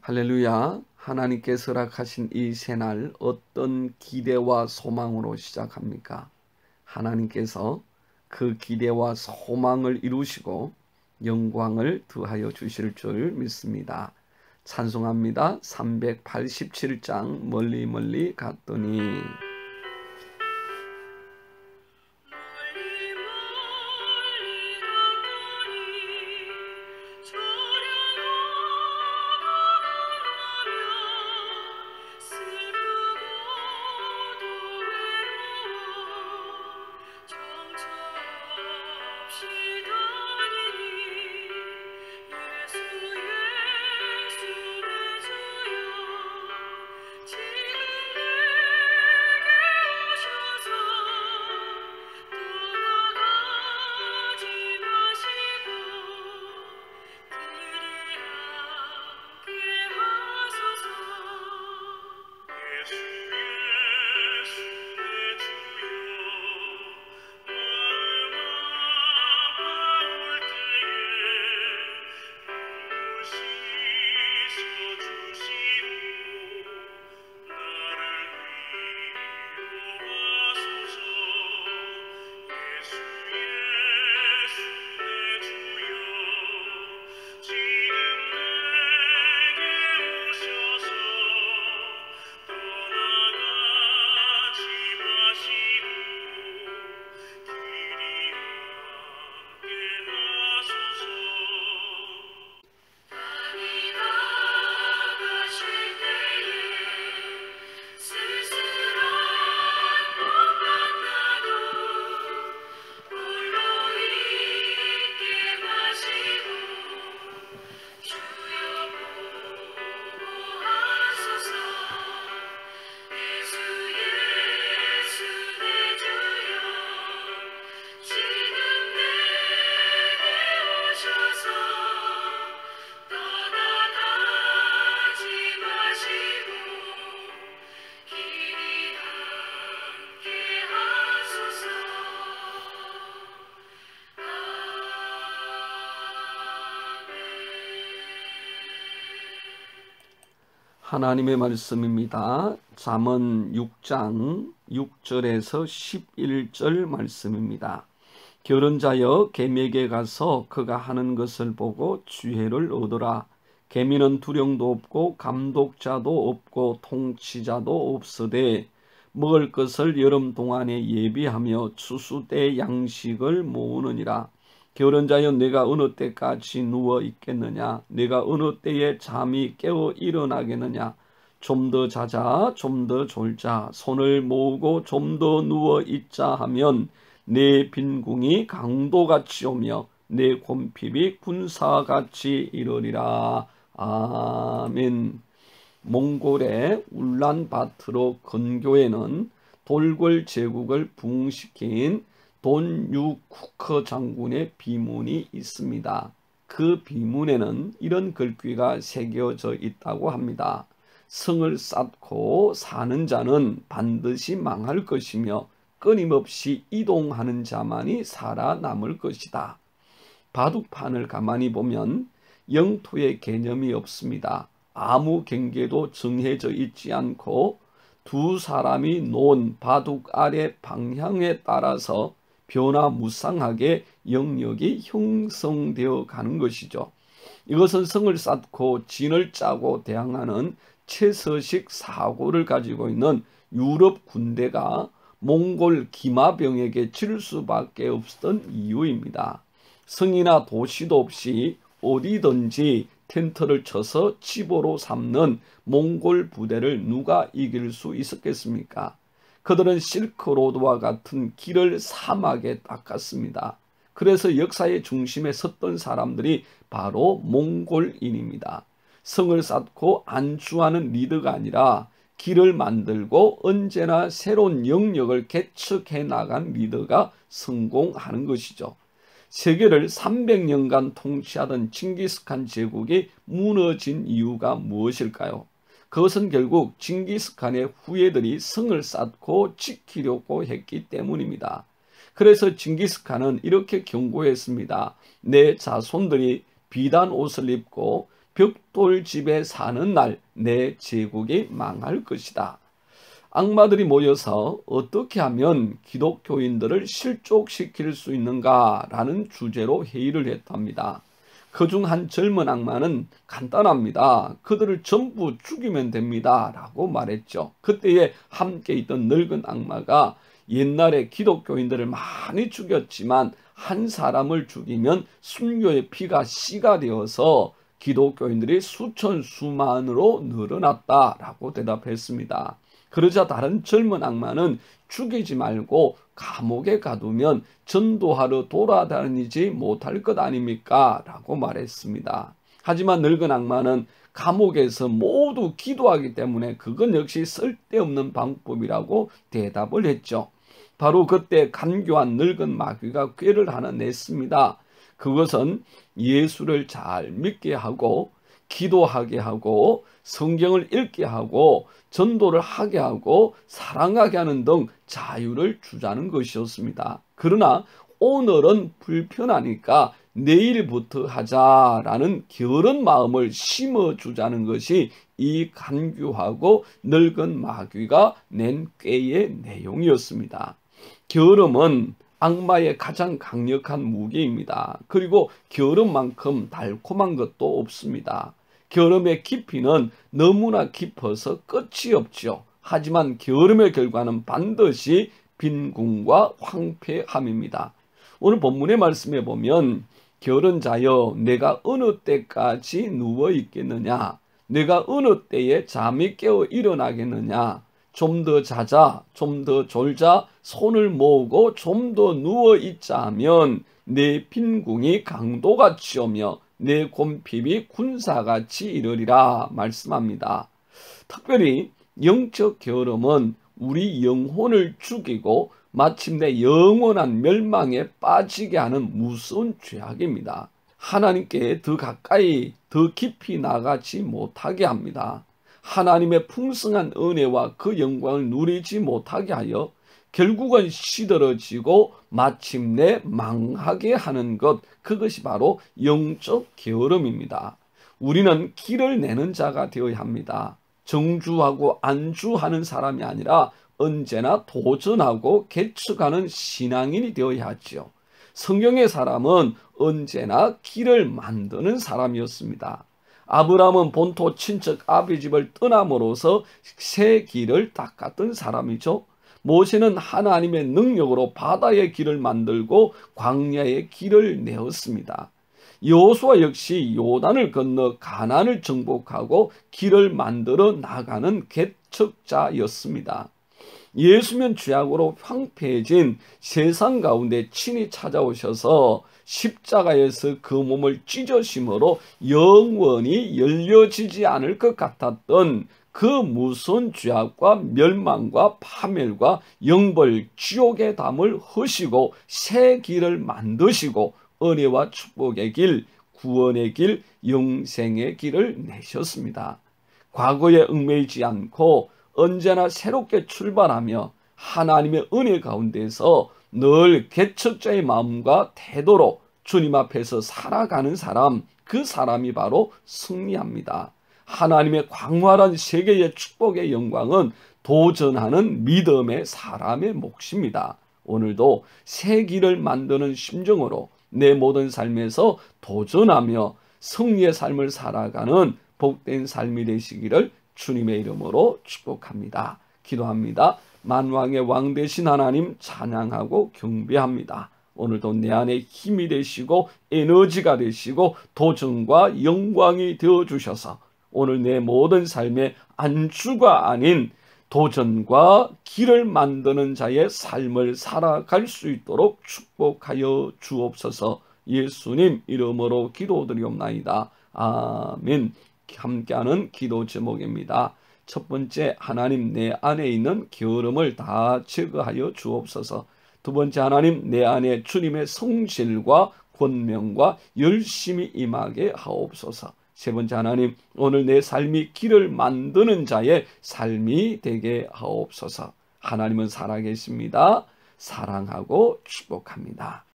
할렐루야. 하나님께서 허락하신 이 새날 어떤 기대와 소망으로 시작합니까? 하나님께서 그 기대와 소망을 이루시고 영광을 더하여 주실 줄 믿습니다. 찬송합니다. 387장 멀리 멀리 갔더니 하나님의 말씀입니다. 잠언 6장 6절에서 11절 말씀입니다. 결혼자여 개미에게 가서 그가 하는 것을 보고 지혜를 얻으라. 개미는 두령도 없고 감독자도 없고 통치자도 없으되 먹을 것을 여름 동안에 예비하며 추수 때 양식을 모으느니라. 결혼자여 내가 어느 때까지 누워 있겠느냐? 내가 어느 때에 잠이 깨어 일어나겠느냐? 좀 더 자자, 좀 더 졸자, 손을 모으고 좀 더 누워 있자 하면 내 빈궁이 강도같이 오며 내 곰핍이 군사같이 이르리라. 아멘. 몽골의 울란바토르 근교에는 돌궐 제국을 부흥시킨 돈유쿠커 장군의 비문이 있습니다. 그 비문에는 이런 글귀가 새겨져 있다고 합니다. 성을 쌓고 사는 자는 반드시 망할 것이며 끊임없이 이동하는 자만이 살아남을 것이다. 바둑판을 가만히 보면 영토의 개념이 없습니다. 아무 경계도 정해져 있지 않고 두 사람이 놓은 바둑 아래 방향에 따라서 변화무쌍하게 영역이 형성되어 가는 것이죠. 이것은 성을 쌓고 진을 짜고 대항하는 최서식 사고를 가지고 있는 유럽 군대가 몽골 기마병에게 질 수밖에 없었던 이유입니다. 성이나 도시도 없이 어디든지 텐트를 쳐서 치보로 삼는 몽골 부대를 누가 이길 수 있었겠습니까? 그들은 실크로드와 같은 길을 사막에 닦았습니다. 그래서 역사의 중심에 섰던 사람들이 바로 몽골인입니다. 성을 쌓고 안주하는 리더가 아니라 길을 만들고 언제나 새로운 영역을 개척해 나간 리더가 성공하는 것이죠. 세계를 300년간 통치하던 징기스칸 제국이 무너진 이유가 무엇일까요? 그것은 결국 징기스칸의 후예들이 성을 쌓고 지키려고 했기 때문입니다. 그래서 징기스칸은 이렇게 경고했습니다. 내 자손들이 비단 옷을 입고 벽돌집에 사는 날 내 제국이 망할 것이다. 악마들이 모여서 어떻게 하면 기독교인들을 실족시킬 수 있는가라는 주제로 회의를 했답니다. 그중 한 젊은 악마는 간단합니다. 그들을 전부 죽이면 됩니다. 라고 말했죠. 그때에 함께 있던 늙은 악마가 옛날에 기독교인들을 많이 죽였지만 한 사람을 죽이면 순교의 피가 씨가 되어서 기독교인들이 수천 수만으로 늘어났다라고 대답했습니다. 그러자 다른 젊은 악마는 죽이지 말고 감옥에 가두면 전도하러 돌아다니지 못할 것 아닙니까? 라고 말했습니다. 하지만 늙은 악마는 감옥에서 모두 기도하기 때문에 그건 역시 쓸데없는 방법이라고 대답을 했죠. 바로 그때 간교한 늙은 마귀가 꾀를 하나 냈습니다. 그것은 예수를 잘 믿게 하고 기도하게 하고 성경을 읽게 하고 전도를 하게 하고 사랑하게 하는 등 자유를 주자는 것이었습니다. 그러나 오늘은 불편하니까 내일부터 하자라는 게으른 마음을 심어주자는 것이 이 간교하고 늙은 마귀가 낸 꾀의 내용이었습니다. 게으름은 악마의 가장 강력한 무기입니다. 그리고 게으름만큼 달콤한 것도 없습니다. 게으름의 깊이는 너무나 깊어서 끝이 없죠. 하지만 게으름의 결과는 반드시 빈궁과 황폐함입니다. 오늘 본문의 말씀에 보면 게으른 자여 내가 어느 때까지 누워 있겠느냐, 내가 어느 때에 잠이 깨어 일어나겠느냐, 좀 더 자자, 좀 더 졸자, 손을 모으고 좀 더 누워 있자 하면 내 빈궁이 강도같이 오며 내 곰핍이 군사같이 이르리라 말씀합니다. 특별히 영적 게으름은 우리 영혼을 죽이고 마침내 영원한 멸망에 빠지게 하는 무서운 죄악입니다. 하나님께 더 가까이 더 깊이 나가지 못하게 합니다. 하나님의 풍성한 은혜와 그 영광을 누리지 못하게 하여 결국은 시들어지고 마침내 망하게 하는 것, 그것이 바로 영적 게으름입니다. 우리는 길을 내는 자가 되어야 합니다. 정주하고 안주하는 사람이 아니라 언제나 도전하고 개척하는 신앙인이 되어야 하지요. 성경의 사람은 언제나 길을 만드는 사람이었습니다. 아브라함은 본토 친척 아비집을 떠남으로써 새 길을 닦았던 사람이죠. 모세는 하나님의 능력으로 바다의 길을 만들고 광야의 길을 내었습니다. 여호수아 역시 요단을 건너 가나안을 정복하고 길을 만들어 나가는 개척자였습니다. 예수면 죄악으로 황폐해진 세상 가운데 친히 찾아오셔서 십자가에서 그 몸을 찢으심으로 영원히 열려지지 않을 것 같았던 그 무서운 죄악과 멸망과 파멸과 영벌 지옥의 담을 허시고 새 길을 만드시고 은혜와 축복의 길, 구원의 길, 영생의 길을 내셨습니다. 과거에 얽매이지 않고 언제나 새롭게 출발하며 하나님의 은혜 가운데서 늘 개척자의 마음과 태도로 주님 앞에서 살아가는 사람, 그 사람이 바로 승리합니다. 하나님의 광활한 세계의 축복의 영광은 도전하는 믿음의 사람의 몫입니다. 오늘도 새 길을 만드는 심정으로 내 모든 삶에서 도전하며 승리의 삶을 살아가는 복된 삶이 되시기를 주님의 이름으로 축복합니다. 기도합니다. 만왕의 왕 되신 하나님 찬양하고 경배합니다. 오늘도 내 안에 힘이 되시고 에너지가 되시고 도전과 영광이 되어주셔서 오늘 내 모든 삶의 안주가 아닌 도전과 길을 만드는 자의 삶을 살아갈 수 있도록 축복하여 주옵소서. 예수님 이름으로 기도드리옵나이다. 아멘. 함께하는 기도 제목입니다. 첫 번째, 하나님 내 안에 있는 게으름을 다 제거하여 주옵소서. 두 번째, 하나님 내 안에 주님의 성실과 권명과 열심히 임하게 하옵소서. 세 번째, 하나님 오늘 내 삶이 길을 만드는 자의 삶이 되게 하옵소서. 하나님은 살아계십니다. 사랑하고 축복합니다.